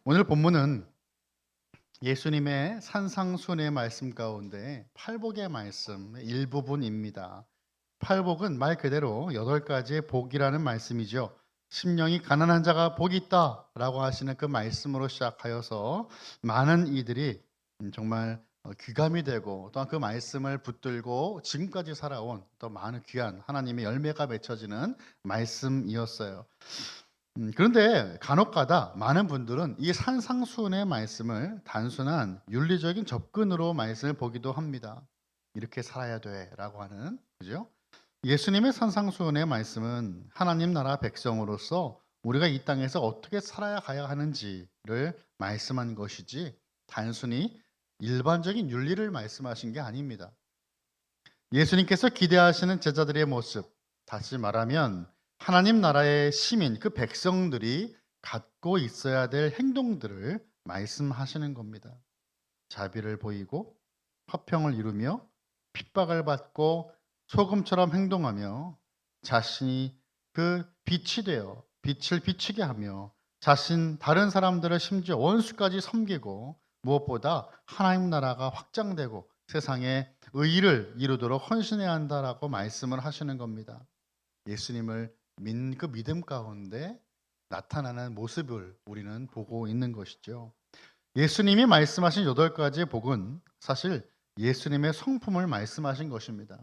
오늘 본문은 예수님의 산상순의 말씀 가운데 팔복의 말씀의 일부분입니다. 팔복은 말 그대로 8가지의 복이라는 말씀이죠. 심령이 가난한 자가 복이 있다라고 하시는 그 말씀으로 시작하여서 많은 이들이 정말 귀감이 되고 또한 그 말씀을 붙들고 지금까지 살아온 또 많은 귀한 하나님의 열매가 맺혀지는 말씀이었어요. 그런데 간혹가다 많은 분들은 이 산상수훈의 말씀을 단순한 윤리적인 접근으로 말씀을 보기도 합니다. 이렇게 살아야 돼라고 하는, 그죠? 예수님의 산상수훈의 말씀은 하나님 나라 백성으로서 우리가 이 땅에서 어떻게 살아야 가야 하는지를 말씀한 것이지 단순히 일반적인 윤리를 말씀하신 게 아닙니다. 예수님께서 기대하시는 제자들의 모습, 다시 말하면 하나님 나라의 시민, 그 백성들이 갖고 있어야 될 행동들을 말씀하시는 겁니다. 자비를 보이고 화평을 이루며 핍박을 받고 소금처럼 행동하며 자신이 그 빛이 되어 빛을 비추게 하며 다른 사람들을 심지어 원수까지 섬기고 무엇보다 하나님 나라가 확장되고 세상에 의를 이루도록 헌신해야 한다라고 말씀을 하시는 겁니다. 예수님을 그 믿음 가운데 나타나는 모습을 우리는 보고 있는 것이죠. 예수님이 말씀하신 8가지의 복은 사실 예수님의 성품을 말씀하신 것입니다.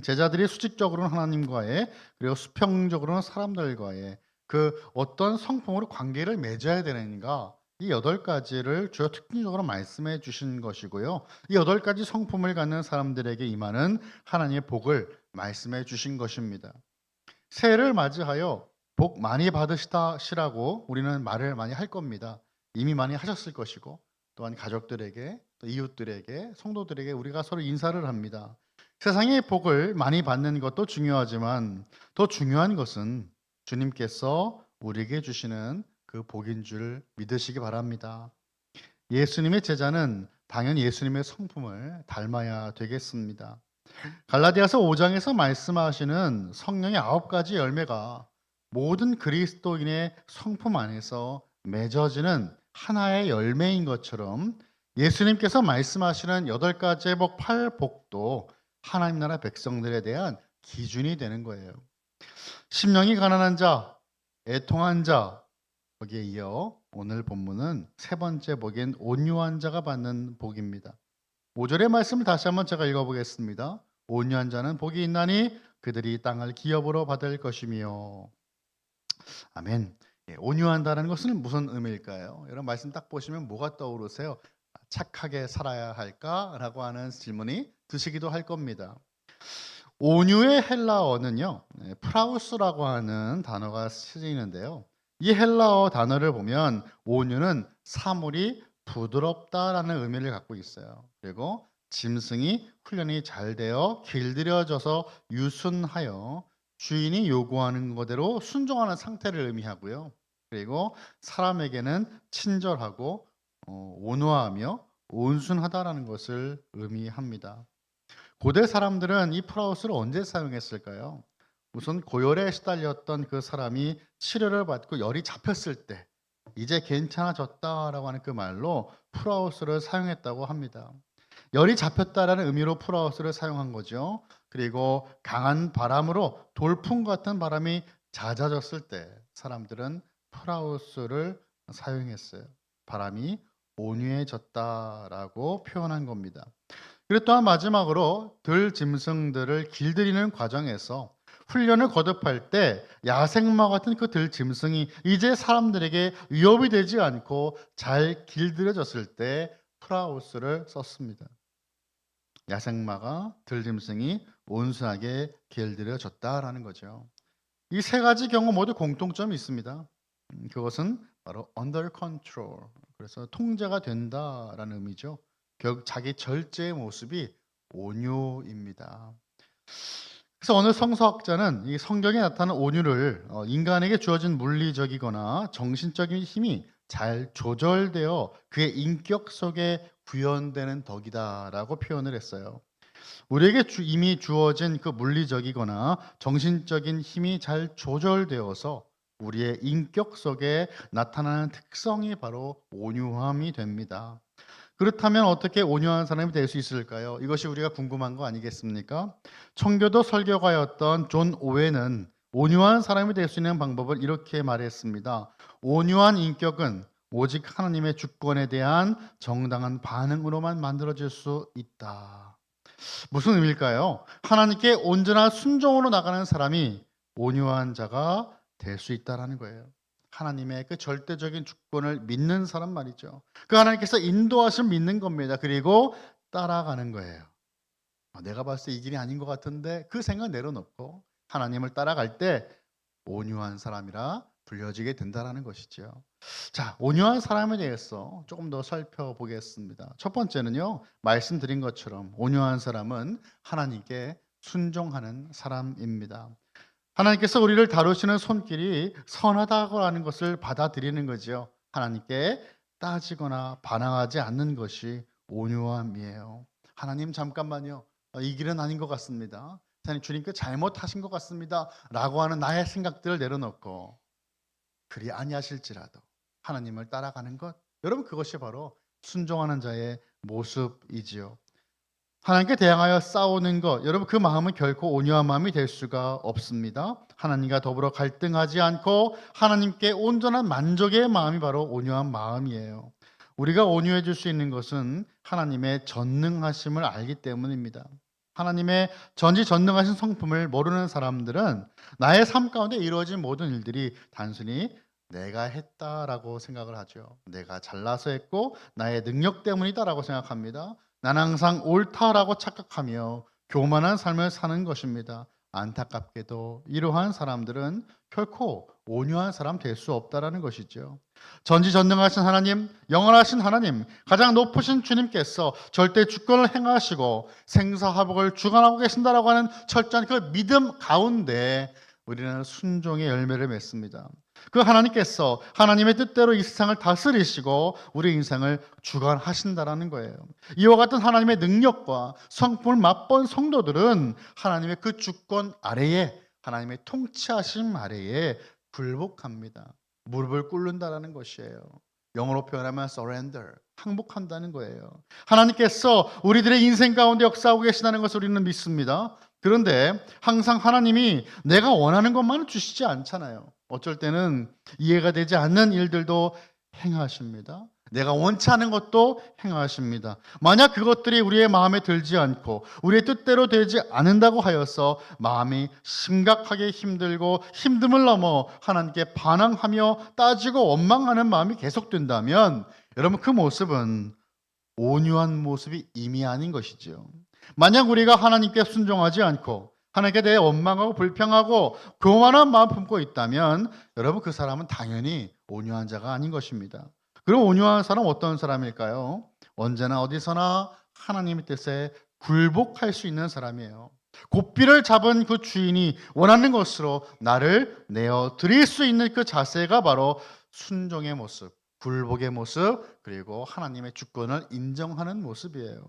제자들이 수직적으로는 하나님과의, 그리고 수평적으로는 사람들과의 그 어떤 성품으로 관계를 맺어야 되는가, 이 8가지를 주요 특징적으로 말씀해 주신 것이고요. 이 8가지 성품을 갖는 사람들에게 임하는 하나님의 복을 말씀해 주신 것입니다. 새해를 맞이하여 복 많이 받으시라고 우리는 말을 많이 할 겁니다. 이미 많이 하셨을 것이고 또한 가족들에게, 또 이웃들에게, 성도들에게 우리가 서로 인사를 합니다. 세상의 복을 많이 받는 것도 중요하지만 더 중요한 것은 주님께서 우리에게 주시는 그 복인 줄 믿으시기 바랍니다. 예수님의 제자는 당연히 예수님의 성품을 닮아야 되겠습니다. 갈라디아서 5장에서 말씀하시는 성령의 9가지 열매가 모든 그리스도인의 성품 안에서 맺어지는 하나의 열매인 것처럼 예수님께서 말씀하시는 8가지의 복, 8복도 하나님 나라 백성들에 대한 기준이 되는 거예요. 심령이 가난한 자, 애통한 자, 거기에 이어 오늘 본문은 3번째 복인 온유한 자가 받는 복입니다. 5절의 말씀을 다시 한번 제가 읽어보겠습니다. 온유한 자는 복이 있나니 그들이 땅을 기업으로 받을 것이며. 아멘. 온유한다는 것은 무슨 의미일까요? 이런 말씀 딱 보시면 뭐가 떠오르세요? 착하게 살아야 할까라고 하는 질문이 드시기도 할 겁니다. 온유의 헬라어는요, 프라우스라고 하는 단어가 쓰이는데요. 이 헬라어 단어를 보면 온유는 사물이 부드럽다라는 의미를 갖고 있어요. 그리고 짐승이 훈련이 잘 되어 길들여져서 유순하여 주인이 요구하는 것대로 순종하는 상태를 의미하고요. 그리고 사람에게는 친절하고 온화하며 온순하다라는 것을 의미합니다. 고대 사람들은 이 프라우스를 언제 사용했을까요? 우선 고열에 시달렸던 그 사람이 치료를 받고 열이 잡혔을 때 이제 괜찮아졌다라고 하는 그 말로 프라우스를 사용했다고 합니다. 열이 잡혔다라는 의미로 프라우스를 사용한 거죠. 그리고 강한 바람으로 돌풍 같은 바람이 잦아졌을 때 사람들은 프라우스를 사용했어요. 바람이 온유해졌다라고 표현한 겁니다. 그리고 또한 마지막으로 들짐승들을 길들이는 과정에서 훈련을 거듭할 때 야생마 같은 그 들짐승이 이제 사람들에게 위협이 되지 않고 잘 길들여졌을 때 프라우스를 썼습니다. 야생마가 들짐승이 온순하게 길들여졌다라는 거죠. 이 3가지 경우 모두 공통점이 있습니다. 그것은 바로 under control, 그래서 통제가 된다라는 의미죠. 결국 자기 절제의 모습이 온유입니다. 그래서 어느 성서학자는 이 성경에 나타나는 온유를 인간에게 주어진 물리적이거나 정신적인 힘이 잘 조절되어 그의 인격 속에 구현되는 덕이다라고 표현을 했어요. 우리에게 이미 주어진 그 물리적이거나 정신적인 힘이 잘 조절되어서 우리의 인격 속에 나타나는 특성이 바로 온유함이 됩니다. 그렇다면 어떻게 온유한 사람이 될 수 있을까요? 이것이 우리가 궁금한 거 아니겠습니까? 청교도 설교가였던 존 오웬은 온유한 사람이 될 수 있는 방법을 이렇게 말했습니다. 온유한 인격은 오직 하나님의 주권에 대한 정당한 반응으로만 만들어질 수 있다. 무슨 의미일까요? 하나님께 온전한 순종으로 나가는 사람이 온유한 자가 될 수 있다라는 거예요. 하나님의 그 절대적인 주권을 믿는 사람 말이죠. 그 하나님께서 인도하심 믿는 겁니다. 그리고 따라가는 거예요. 내가 봤을 때 이 길이 아닌 것 같은데 그 생각 내려놓고 하나님을 따라갈 때 온유한 사람이라 불려지게 된다라는 것이죠. 자, 온유한 사람에 대해서 조금 더 살펴보겠습니다. 첫 번째는요, 말씀드린 것처럼 온유한 사람은 하나님께 순종하는 사람입니다. 하나님께서 우리를 다루시는 손길이 선하다고 하는 것을 받아들이는 거죠. 하나님께 따지거나 반항하지 않는 것이 온유함이에요. 하나님 잠깐만요. 이 길은 아닌 것 같습니다. 하나님 주님께 잘못하신 것 같습니다. 라고 하는 나의 생각들을 내려놓고 그리 아니하실지라도 하나님을 따라가는 것. 여러분 그것이 바로 순종하는 자의 모습이지요. 하나님께 대항하여 싸우는 것, 여러분 그 마음은 결코 온유한 마음이 될 수가 없습니다. 하나님과 더불어 갈등하지 않고 하나님께 온전한 만족의 마음이 바로 온유한 마음이에요. 우리가 온유해질 수 있는 것은 하나님의 전능하심을 알기 때문입니다. 하나님의 전지전능하신 성품을 모르는 사람들은 나의 삶 가운데 이루어진 모든 일들이 단순히 내가 했다라고 생각을 하죠. 내가 잘나서 했고 나의 능력 때문이다라고 생각합니다. 나는 항상 옳다라고 착각하며 교만한 삶을 사는 것입니다. 안타깝게도 이러한 사람들은 결코 온유한 사람 될 수 없다라는 것이죠. 전지전능하신 하나님, 영원하신 하나님, 가장 높으신 주님께서 절대 주권을 행하시고 생사화복을 주관하고 계신다라고 하는 철저한 그 믿음 가운데 우리는 순종의 열매를 맺습니다. 그 하나님께서 하나님의 뜻대로 이 세상을 다스리시고 우리 인생을 주관하신다라는 거예요. 이와 같은 하나님의 능력과 성품을 맛본 성도들은 하나님의 그 주권 아래에, 하나님의 통치하심 아래에 굴복합니다. 무릎을 꿇는다라는 것이에요. 영어로 표현하면 surrender, 항복한다는 거예요. 하나님께서 우리들의 인생 가운데 역사하고 계시다는 것을 우리는 믿습니다. 그런데 항상 하나님이 내가 원하는 것만은 주시지 않잖아요. 어쩔 때는 이해가 되지 않는 일들도 행하십니다. 내가 원치 않은 것도 행하십니다. 만약 그것들이 우리의 마음에 들지 않고 우리의 뜻대로 되지 않는다고 하여서 마음이 심각하게 힘들고 힘듦을 넘어 하나님께 반항하며 따지고 원망하는 마음이 계속된다면 여러분 그 모습은 온유한 모습이 이미 아닌 것이죠. 만약 우리가 하나님께 순종하지 않고 하나님께 대해 원망하고 불평하고 교만한 마음 품고 있다면 여러분 그 사람은 당연히 온유한 자가 아닌 것입니다. 그럼 온유한 사람은 어떤 사람일까요? 언제나 어디서나 하나님의 뜻에 굴복할 수 있는 사람이에요. 고삐를 잡은 그 주인이 원하는 것으로 나를 내어 드릴 수 있는 그 자세가 바로 순종의 모습, 굴복의 모습, 그리고 하나님의 주권을 인정하는 모습이에요.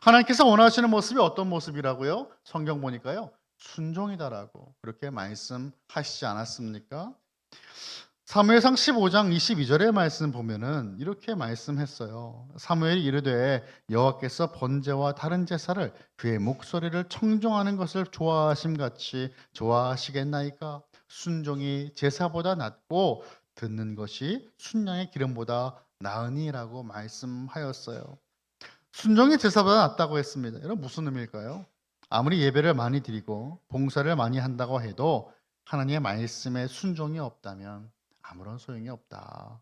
하나님께서 원하시는 모습이 어떤 모습이라고요? 성경 보니까요. 순종이다라고 그렇게 말씀하시지 않았습니까? 사무엘상 15장 22절의 말씀 보면은 이렇게 말씀했어요. 사무엘이 이르되 여호와께서 번제와 다른 제사를 그의 목소리를 청종하는 것을 좋아하심 같이 좋아하시겠나이까? 순종이 제사보다 낫고 듣는 것이 순양의 기름보다 나으니라고 말씀하였어요. 순종이 제사보다 낫다고 했습니다. 여러분 무슨 의미일까요? 아무리 예배를 많이 드리고 봉사를 많이 한다고 해도 하나님의 말씀에 순종이 없다면 아무런 소용이 없다.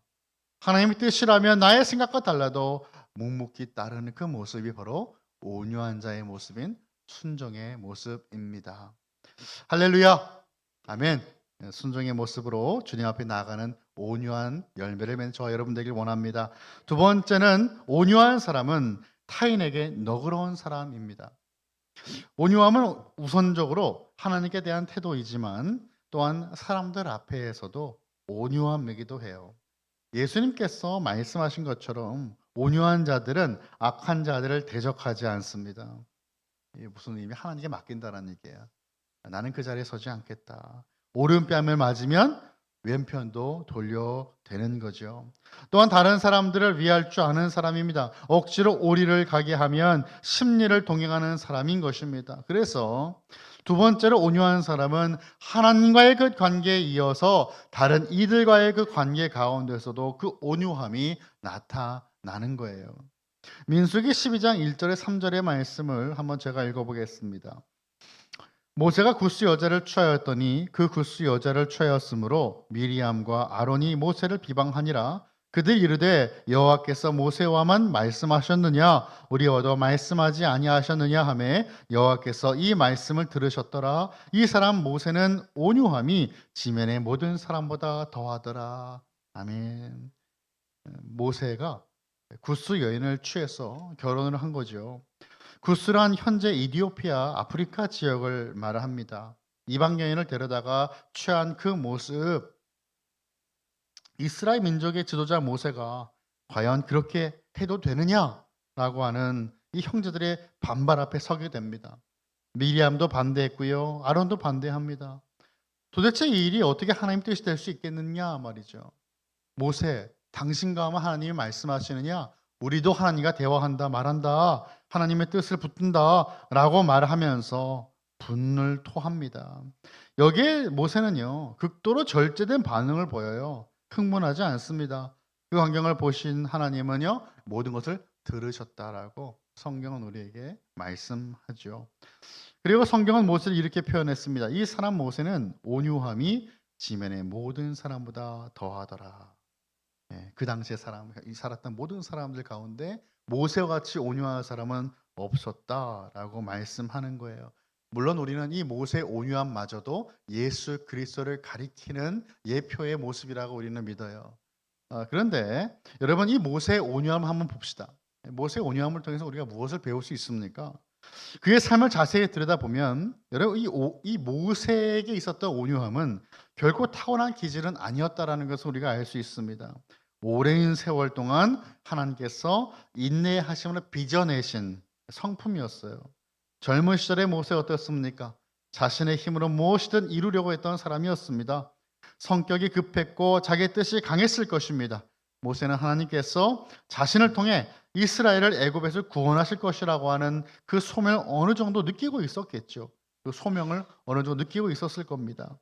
하나님의 뜻이라면 나의 생각과 달라도 묵묵히 따르는 그 모습이 바로 온유한 자의 모습인 순종의 모습입니다. 할렐루야. 아멘. 순종의 모습으로 주님 앞에 나아가는 온유한 열매를 맺는 저와 여러분 되길 원합니다. 두 번째는 온유한 사람은 타인에게 너그러운 사람입니다. 온유함은 우선적으로 하나님께 대한 태도이지만 또한 사람들 앞에서도 온유함이기도 해요. 예수님께서 말씀하신 것처럼 온유한 자들은 악한 자들을 대적하지 않습니다. 이게 무슨 의미? 하나님께 맡긴다는 얘기예요. 나는 그 자리에 서지 않겠다. 오른뺨을 맞으면 왼편도 돌려대는 거죠. 또한 다른 사람들을 위할 줄 아는 사람입니다. 억지로 오리를 가게 하면 심리를 동행하는 사람인 것입니다. 그래서 두 번째로 온유한 사람은 하나님과의 그 관계에 이어서 다른 이들과의 그 관계 가운데서도 그 온유함이 나타나는 거예요. 민수기 12장 1절에 3절의 말씀을 한번 제가 읽어보겠습니다. 모세가 굿수 여자를 취하였더니 그 굿수 여자를 취하였으므로 미리암과 아론이 모세를 비방하니라. 그들 이르되 여호와께서 모세와만 말씀하셨느냐 우리와도 말씀하지 아니하셨느냐 하매 여호와께서 이 말씀을 들으셨더라. 이 사람 모세는 온유함이 지면의 모든 사람보다 더하더라. 아멘. 모세가 굿수 여인을 취해서 결혼을 한 거죠. 구스란 현재 이디오피아 아프리카 지역을 말합니다. 이방 여인을 데려다가 취한 그 모습, 이스라엘 민족의 지도자 모세가 과연 그렇게 해도 되느냐라고 하는 이 형제들의 반발 앞에 서게 됩니다. 미리암도 반대했고요. 아론도 반대합니다. 도대체 이 일이 어떻게 하나님 뜻이 될 수 있겠느냐 말이죠. 모세, 당신과 하나님이 말씀하시느냐? 우리도 하나님과 대화한다 말한다. 하나님의 뜻을 붙든다 라고 말하면서 분을 토합니다. 여기에 모세는요 극도로 절제된 반응을 보여요. 흥분하지 않습니다. 그 광경을 보신 하나님은요 모든 것을 들으셨다라고 성경은 우리에게 말씀하죠. 그리고 성경은 모세를 이렇게 표현했습니다. 이 사람 모세는 온유함이 지면의 모든 사람보다 더하더라. 그 당시에 살았던 모든 사람들 가운데 모세와 같이 온유한 사람은 없었다라고 말씀하는 거예요. 물론 우리는 이 모세의 온유함마저도 예수 그리스도를 가리키는 예표의 모습이라고 우리는 믿어요. 그런데 여러분 이 모세의 온유함 한번 봅시다. 모세의 온유함을 통해서 우리가 무엇을 배울 수 있습니까? 그의 삶을 자세히 들여다보면 여러분 이 모세에게 있었던 온유함은 결코 타고난 기질은 아니었다라는 것을 우리가 알 수 있습니다. 오랜 세월 동안 하나님께서 인내하심으로 빚어내신 성품이었어요. 젊은 시절의 모세 어떻습니까? 자신의 힘으로 무엇이든 이루려고 했던 사람이었습니다. 성격이 급했고 자기 뜻이 강했을 것입니다. 모세는 하나님께서 자신을 통해 이스라엘을 애굽에서 구원하실 것이라고 하는 그 소명을 어느 정도 느끼고 있었겠죠. 그 소명을 어느 정도 느끼고 있었을 겁니다.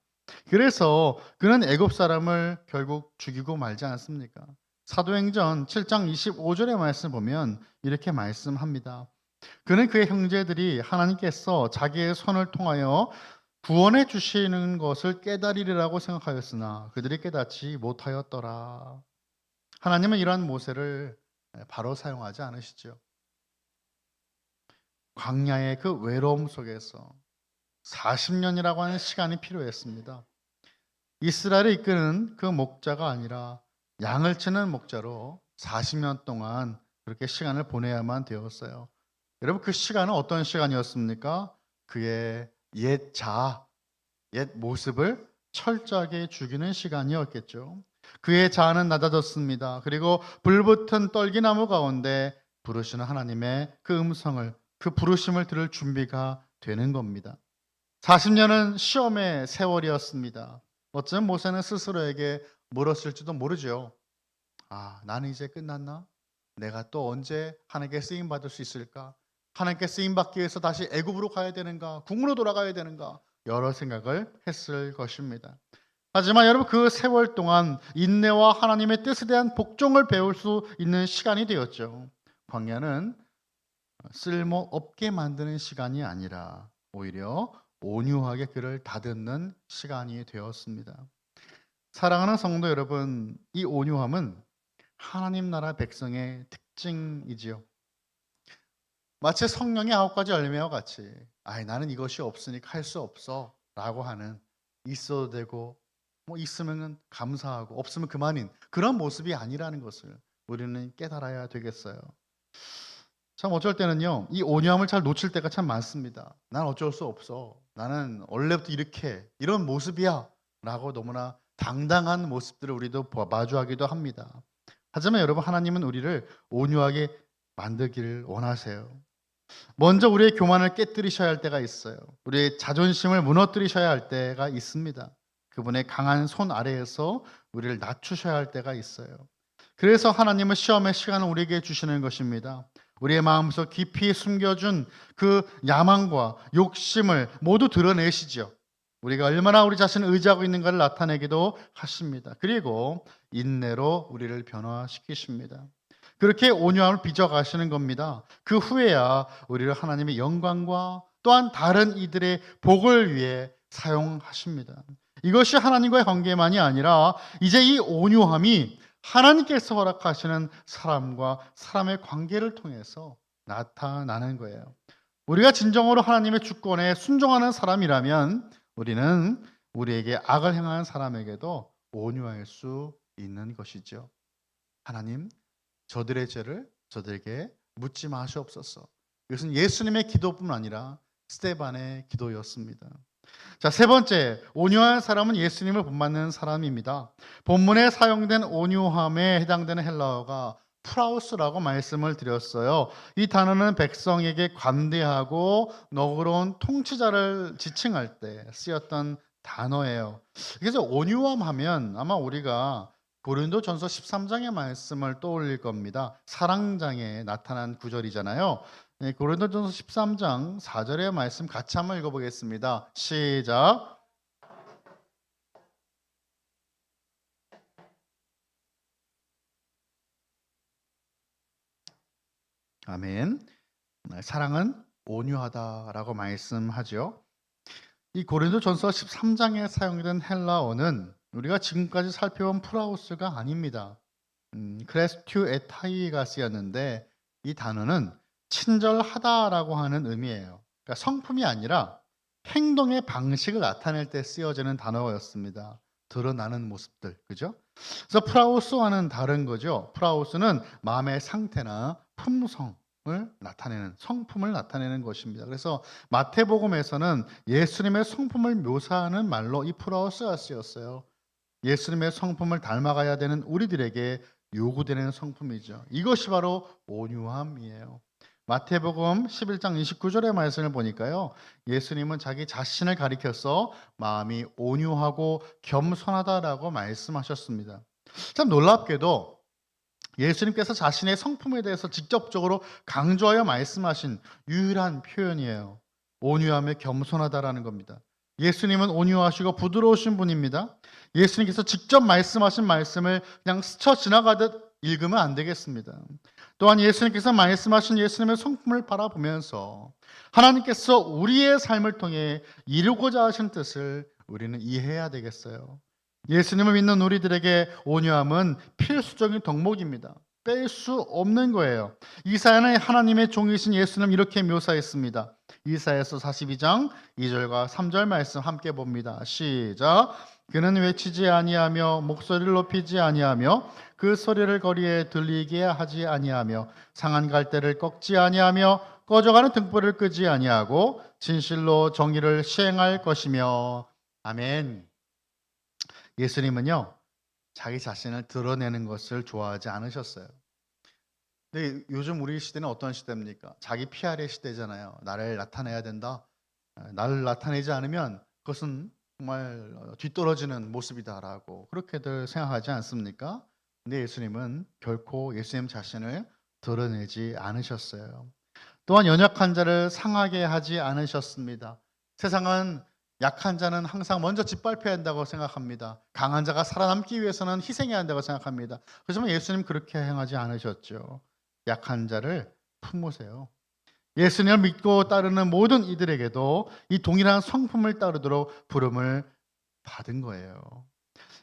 그래서 그는 애굽 사람을 결국 죽이고 말지 않습니까? 사도행전 7장 25절의 말씀 보면 이렇게 말씀합니다. 그는 그의 형제들이 하나님께서 자기의 손을 통하여 구원해 주시는 것을 깨달으리라고 생각하였으나 그들이 깨닫지 못하였더라. 하나님은 이러한 모세를 바로 사용하지 않으시죠. 광야의 그 외로움 속에서 40년이라고 하는 시간이 필요했습니다. 이스라엘을 이끄는 그 목자가 아니라 양을 치는 목자로 40년 동안 그렇게 시간을 보내야만 되었어요. 여러분 그 시간은 어떤 시간이었습니까? 그의 옛 모습을 철저하게 죽이는 시간이었겠죠. 그의 자아는 낮아졌습니다. 그리고 불붙은 떨기나무 가운데 부르시는 하나님의 그 음성을, 그 부르심을 들을 준비가 되는 겁니다. 40년은 시험의 세월이었습니다. 어쩌면 모세는 스스로에게 물었을지도 모르죠. 나는 이제 끝났나? 내가 또 언제 하나님께 쓰임 받을 수 있을까? 하나님께 쓰임 받기 위해서 다시 애굽으로 가야 되는가? 궁으로 돌아가야 되는가? 여러 생각을 했을 것입니다. 하지만 여러분 그 세월 동안 인내와 하나님의 뜻에 대한 복종을 배울 수 있는 시간이 되었죠. 광야는 쓸모없게 만드는 시간이 아니라 오히려 온유하게 그를 다듬는 시간이 되었습니다. 사랑하는 성도 여러분, 이 온유함은 하나님 나라 백성의 특징이지요. 마치 성령의 9가지 열매와 같이 나는 이것이 없으니까 할 수 없어 라고 하는 있어도 되고 있으면 감사하고 없으면 그만인 그런 모습이 아니라는 것을 우리는 깨달아야 되겠어요. 참 어쩔 때는요 이 온유함을 잘 놓칠 때가 참 많습니다. 난 어쩔 수 없어. 나는 원래부터 이런 모습이야 라고 너무나 당당한 모습들을 우리도 마주하기도 합니다. 하지만 여러분 하나님은 우리를 온유하게 만들기를 원하세요. 먼저 우리의 교만을 깨뜨리셔야 할 때가 있어요. 우리의 자존심을 무너뜨리셔야 할 때가 있습니다. 그분의 강한 손 아래에서 우리를 낮추셔야 할 때가 있어요. 그래서 하나님은 시험의 시간을 우리에게 주시는 것입니다. 우리의 마음속 깊이 숨겨준 그 야망과 욕심을 모두 드러내시죠. 우리가 얼마나 우리 자신을 의지하고 있는가를 나타내기도 하십니다. 그리고 인내로 우리를 변화시키십니다. 그렇게 온유함을 빚어가시는 겁니다. 그 후에야 우리를 하나님의 영광과 또한 다른 이들의 복을 위해 사용하십니다. 이것이 하나님과의 관계만이 아니라 이제 이 온유함이 하나님께서 허락하시는 사람과 사람의 관계를 통해서 나타나는 거예요. 우리가 진정으로 하나님의 주권에 순종하는 사람이라면 우리는 우리에게 악을 행하는 사람에게도 온유할 수 있는 것이죠. 하나님, 저들의 죄를 저들에게 묻지 마시옵소서. 이것은 예수님의 기도뿐만 아니라 스데반의 기도였습니다. 자, 세 번째, 온유한 사람은 예수님을 본받는 사람입니다. 본문에 사용된 온유함에 해당되는 헬라어가 프라우스라고 말씀을 드렸어요. 이 단어는 백성에게 관대하고 너그러운 통치자를 지칭할 때 쓰였던 단어예요. 그래서 온유함 하면 아마 우리가 고린도전서 13장의 말씀을 떠올릴 겁니다. 사랑장에 나타난 구절이잖아요. 네, 고린도전서 13장 4절의 말씀 같이 한번 읽어보겠습니다. 시작. 아멘. 사랑은 온유하다라고 말씀하죠. 이 고린도전서 13장에 사용된 헬라어는 우리가 지금까지 살펴본 프라우스가 아닙니다. 크레스튜 에타이가 쓰였는데 이 단어는 친절하다라고 하는 의미예요. 그러니까 성품이 아니라 행동의 방식을 나타낼 때 쓰여지는 단어였습니다. 드러나는 모습들, 그죠? 그래서 프라우스와는 다른 거죠. 프라우스는 마음의 상태나 품성을 나타내는, 성품을 나타내는 것입니다. 그래서 마태복음에서는 예수님의 성품을 묘사하는 말로 이 프라우스가 쓰였어요. 예수님의 성품을 닮아가야 되는 우리들에게 요구되는 성품이죠. 이것이 바로 온유함이에요. 마태복음 11장 29절의 말씀을 보니까요, 예수님은 자기 자신을 가리켜서 마음이 온유하고 겸손하다라고 말씀하셨습니다. 참 놀랍게도 예수님께서 자신의 성품에 대해서 직접적으로 강조하여 말씀하신 유일한 표현이에요. 온유하며 겸손하다라는 겁니다. 예수님은 온유하시고 부드러우신 분입니다. 예수님께서 직접 말씀하신 말씀을 그냥 스쳐 지나가듯 읽으면 안 되겠습니다. 또한 예수님께서 말씀하신 예수님의 성품을 바라보면서 하나님께서 우리의 삶을 통해 이루고자 하신 뜻을 우리는 이해해야 되겠어요. 예수님을 믿는 우리들에게 온유함은 필수적인 덕목입니다. 뺄 수 없는 거예요. 이사야는 하나님의 종이신 예수님 이렇게 묘사했습니다. 이사야서 42장 2절과 3절 말씀 함께 봅니다. 시작. 그는 외치지 아니하며 목소리를 높이지 아니하며 그 소리를 거리에 들리게 하지 아니하며 상한 갈대를 꺾지 아니하며 꺼져가는 등불을 끄지 아니하고 진실로 정의를 시행할 것이며. 아멘. 예수님은요, 자기 자신을 드러내는 것을 좋아하지 않으셨어요. 근데 요즘 우리 시대는 어떤 시대입니까? 자기 PR의 시대잖아요. 나를 나타내야 된다. 나를 나타내지 않으면 그것은 정말 뒤떨어지는 모습이다라고 그렇게들 생각하지 않습니까? 근데 예수님은 결코 예수님 자신을 드러내지 않으셨어요. 또한 연약한 자를 상하게 하지 않으셨습니다. 세상은 약한 자는 항상 먼저 짓밟혀야 한다고 생각합니다. 강한 자가 살아남기 위해서는 희생해야 한다고 생각합니다. 그렇지만 예수님 그렇게 행하지 않으셨죠. 약한 자를 품으세요. 예수님을 믿고 따르는 모든 이들에게도 이 동일한 성품을 따르도록 부름을 받은 거예요.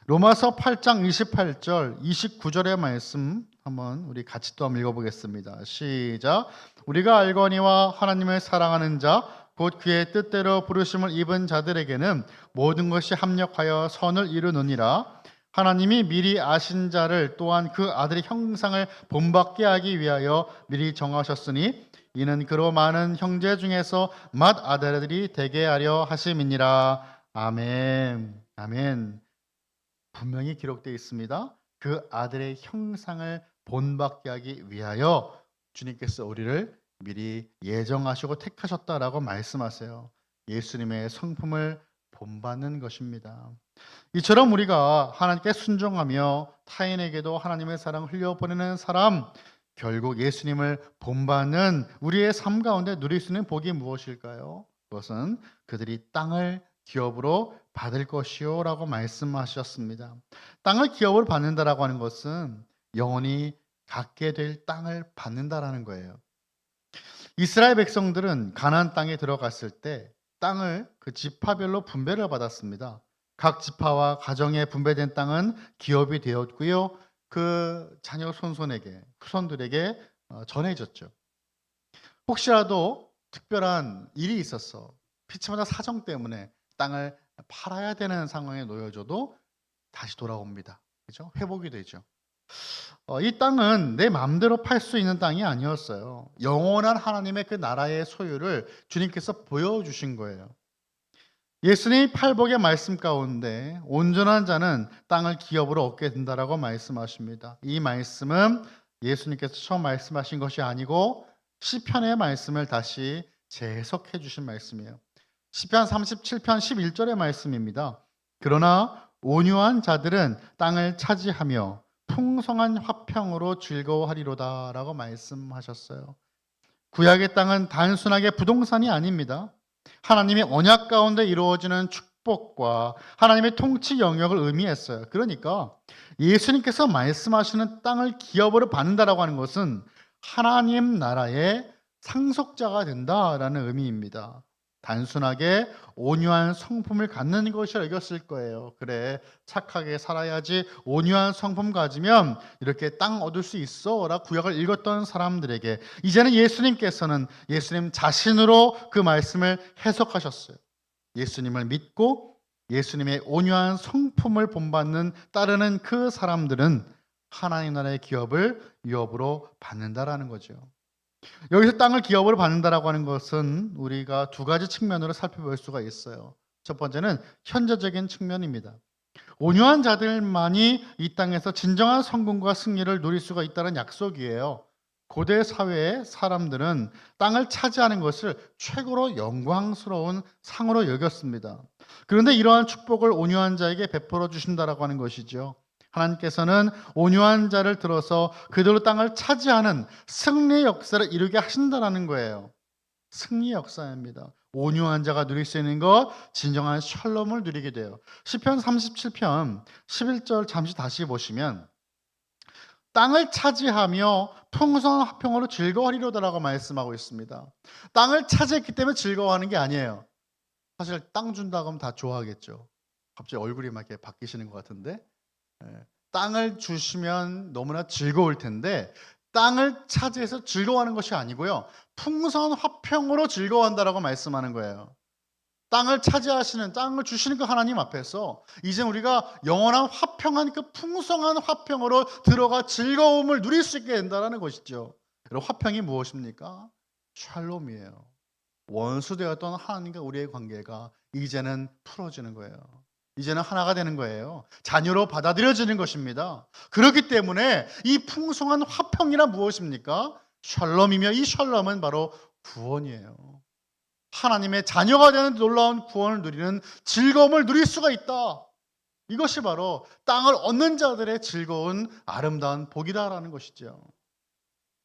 로마서 8장 28절 29절의 말씀 한번 우리 같이 또 한번 읽어보겠습니다. 시작. 우리가 알거니와 하나님을 사랑하는 자 곧 그의 뜻대로 부르심을 입은 자들에게는 모든 것이 합력하여 선을 이루느니라. 하나님이 미리 아신 자를 또한 그 아들의 형상을 본받게 하기 위하여 미리 정하셨으니 이는 그로 많은 형제 중에서 맏 아들들이 되게 하려 하심이니라. 아멘. 아멘. 분명히 기록되어 있습니다. 그 아들의 형상을 본받게 하기 위하여 주님께서 우리를 미리 예정하시고 택하셨다라고 말씀하세요. 예수님의 성품을 본받는 것입니다. 이처럼 우리가 하나님께 순종하며 타인에게도 하나님의 사랑을 흘려보내는 사람, 결국 예수님을 본받는 우리의 삶 가운데 누릴 수 있는 복이 무엇일까요? 그것은 그들이 땅을 기업으로 받을 것이요 라고 말씀하셨습니다. 땅을 기업으로 받는다라고 하는 것은 영원히 갖게 될 땅을 받는다라는 거예요. 이스라엘 백성들은 가나안 땅에 들어갔을 때 땅을 그 지파별로 분배를 받았습니다. 각 지파와 가정에 분배된 땅은 기업이 되었고요. 그 자녀 손손에게, 후손들에게 전해졌죠. 혹시라도 특별한 일이 있었어, 피치마다 사정 때문에 땅을 팔아야 되는 상황에 놓여져도 다시 돌아옵니다. 그죠? 회복이 되죠. 이 땅은 내 마음대로 팔 수 있는 땅이 아니었어요. 영원한 하나님의 그 나라의 소유를 주님께서 보여주신 거예요. 예수님이 팔복의 말씀 가운데 온전한 자는 땅을 기업으로 얻게 된다라고 말씀하십니다. 이 말씀은 예수님께서 처음 말씀하신 것이 아니고 시편의 말씀을 다시 재해석해 주신 말씀이에요. 시편 37편 11절의 말씀입니다. 그러나 온유한 자들은 땅을 차지하며 풍성한 화평으로 즐거워하리로다 라고 말씀하셨어요. 구약의 땅은 단순하게 부동산이 아닙니다. 하나님의 언약 가운데 이루어지는 축복과 하나님의 통치 영역을 의미했어요. 그러니까 예수님께서 말씀하시는 땅을 기업으로 받는다라고 하는 것은 하나님 나라의 상속자가 된다라는 의미입니다. 단순하게 온유한 성품을 갖는 것이 여겼을 거예요. 그래, 착하게 살아야지, 온유한 성품 가지면 이렇게 땅 얻을 수 있어 라 구약을 읽었던 사람들에게 이제는 예수님께서는 예수님 자신으로 그 말씀을 해석하셨어요. 예수님을 믿고 예수님의 온유한 성품을 본받는 따르는 그 사람들은 하나님 나라의 기업을 유업으로 받는다라는 거죠. 여기서 땅을 기업으로 받는다라고 하는 것은 우리가 두 가지 측면으로 살펴볼 수가 있어요. 첫 번째는 현재적인 측면입니다. 온유한 자들만이 이 땅에서 진정한 성공과 승리를 누릴 수가 있다는 약속이에요. 고대 사회의 사람들은 땅을 차지하는 것을 최고로 영광스러운 상으로 여겼습니다. 그런데 이러한 축복을 온유한 자에게 베풀어 주신다라고 하는 것이죠. 하나님께서는 온유한 자를 들어서 그대로 땅을 차지하는 승리의 역사를 이루게 하신다는 거예요. 승리의 역사입니다. 온유한 자가 누릴 수 있는 것, 진정한 샬롬을 누리게 돼요. 시편 37편 11절 잠시 다시 보시면 땅을 차지하며 풍성한 화평으로 즐거워하리로다라고 말씀하고 있습니다. 땅을 차지했기 때문에 즐거워하는 게 아니에요. 사실 땅 준다고 하면 다 좋아하겠죠. 갑자기 얼굴이 막 이렇게 바뀌시는 것 같은데, 땅을 주시면 너무나 즐거울 텐데 땅을 차지해서 즐거워하는 것이 아니고요, 풍성한 화평으로 즐거워한다라고 말씀하는 거예요. 땅을 차지하시는, 땅을 주시는 그 하나님 앞에서 이제 우리가 영원한 화평한 그 풍성한 화평으로 들어가 즐거움을 누릴 수 있게 된다는 것이죠. 여러분, 화평이 무엇입니까? 샬롬이에요. 원수되었던 하나님과 우리의 관계가 이제는 풀어지는 거예요. 이제는 하나가 되는 거예요. 자녀로 받아들여지는 것입니다. 그렇기 때문에 이 풍성한 화평이란 무엇입니까? 샬롬이며 이 샬롬은 바로 구원이에요. 하나님의 자녀가 되는 놀라운 구원을 누리는 즐거움을 누릴 수가 있다. 이것이 바로 땅을 얻는 자들의 즐거운 아름다운 복이다라는 것이죠.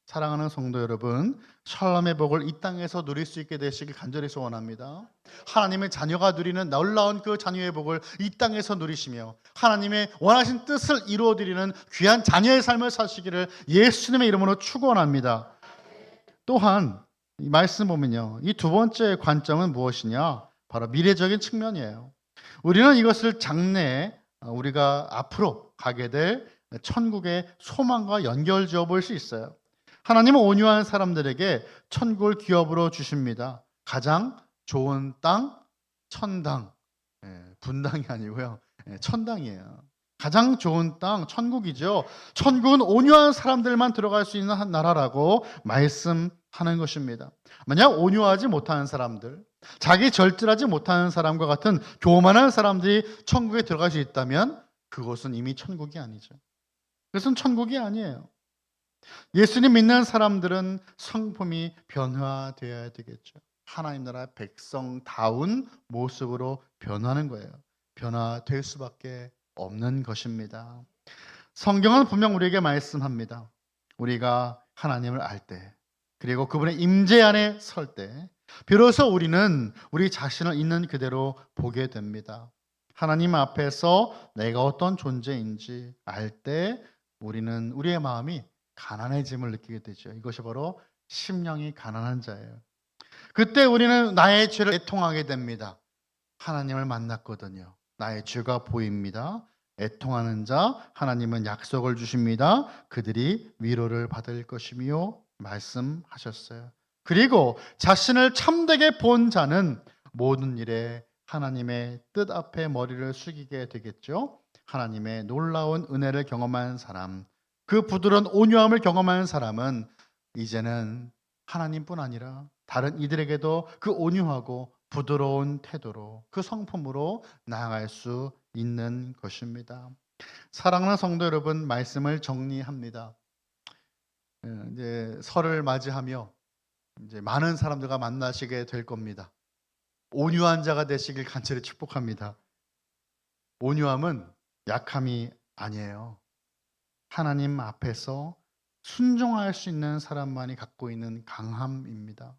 사랑하는 성도 여러분, 샬롬의 복을 이 땅에서 누릴 수 있게 되시길 간절히 소원합니다. 하나님의 자녀가 누리는 놀라운 그 자녀의 복을 이 땅에서 누리시며 하나님의 원하신 뜻을 이루어드리는 귀한 자녀의 삶을 사시기를 예수님의 이름으로 축원합니다. 또한 이 말씀 보면요, 이 두 번째 관점은 무엇이냐? 바로 미래적인 측면이에요. 우리는 이것을 장래에 우리가 앞으로 가게 될 천국의 소망과 연결지어 볼 수 있어요. 하나님은 온유한 사람들에게 천국을 기업으로 주십니다. 가장 좋은 땅, 천당. 분당이 아니고요, 천당이에요. 가장 좋은 땅, 천국이죠. 천국은 온유한 사람들만 들어갈 수 있는 한 나라라고 말씀하는 것입니다. 만약 온유하지 못하는 사람들, 자기 절제하지 못하는 사람과 같은 교만한 사람들이 천국에 들어갈 수 있다면 그것은 이미 천국이 아니죠. 그것은 천국이 아니에요. 예수님 믿는 사람들은 성품이 변화되어야 되겠죠. 하나님 나라 백성다운 모습으로 변하는 거예요. 변화될 수밖에 없는 것입니다. 성경은 분명 우리에게 말씀합니다. 우리가 하나님을 알 때, 그리고 그분의 임재 안에 설 때, 비로소 우리는 우리 자신을 있는 그대로 보게 됩니다. 하나님 앞에서 내가 어떤 존재인지 알 때 우리는 우리의 마음이 가난해짐을 느끼게 되죠. 이것이 바로 심령이 가난한 자예요. 그때 우리는 나의 죄를 애통하게 됩니다. 하나님을 만났거든요. 나의 죄가 보입니다. 애통하는 자 하나님은 약속을 주십니다. 그들이 위로를 받을 것이며 말씀하셨어요. 그리고 자신을 참되게 본 자는 모든 일에 하나님의 뜻 앞에 머리를 숙이게 되겠죠. 하나님의 놀라운 은혜를 경험한 사람, 그 부드러운 온유함을 경험한 사람은 이제는 하나님뿐 아니라 다른 이들에게도 그 온유하고 부드러운 태도로, 그 성품으로 나아갈 수 있는 것입니다. 사랑하는 성도 여러분, 말씀을 정리합니다. 이제 설을 맞이하며 이제 많은 사람들과 만나시게 될 겁니다. 온유한 자가 되시길 간절히 축복합니다. 온유함은 약함이 아니에요. 하나님 앞에서 순종할 수 있는 사람만이 갖고 있는 강함입니다.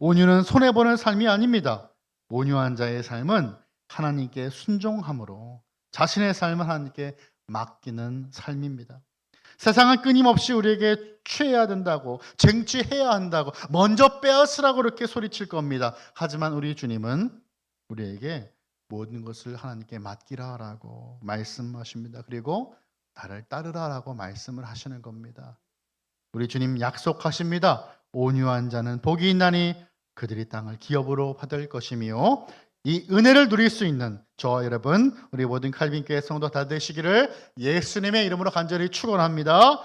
온유는 손해보는 삶이 아닙니다. 온유한 자의 삶은 하나님께 순종함으로 자신의 삶을 하나님께 맡기는 삶입니다. 세상은 끊임없이 우리에게 취해야 된다고, 쟁취해야 한다고, 먼저 빼앗으라고 그렇게 소리칠 겁니다. 하지만 우리 주님은 우리에게 모든 것을 하나님께 맡기라라고 말씀하십니다. 그리고 나를 따르라라고 말씀을 하시는 겁니다. 우리 주님 약속하십니다. 온유한 자는 복이 있나니 그들이 땅을 기업으로 받을 것이며, 이 은혜를 누릴 수 있는 저와 여러분, 우리 모든 칼빈교회 성도 다 되시기를 예수님의 이름으로 간절히 축원합니다.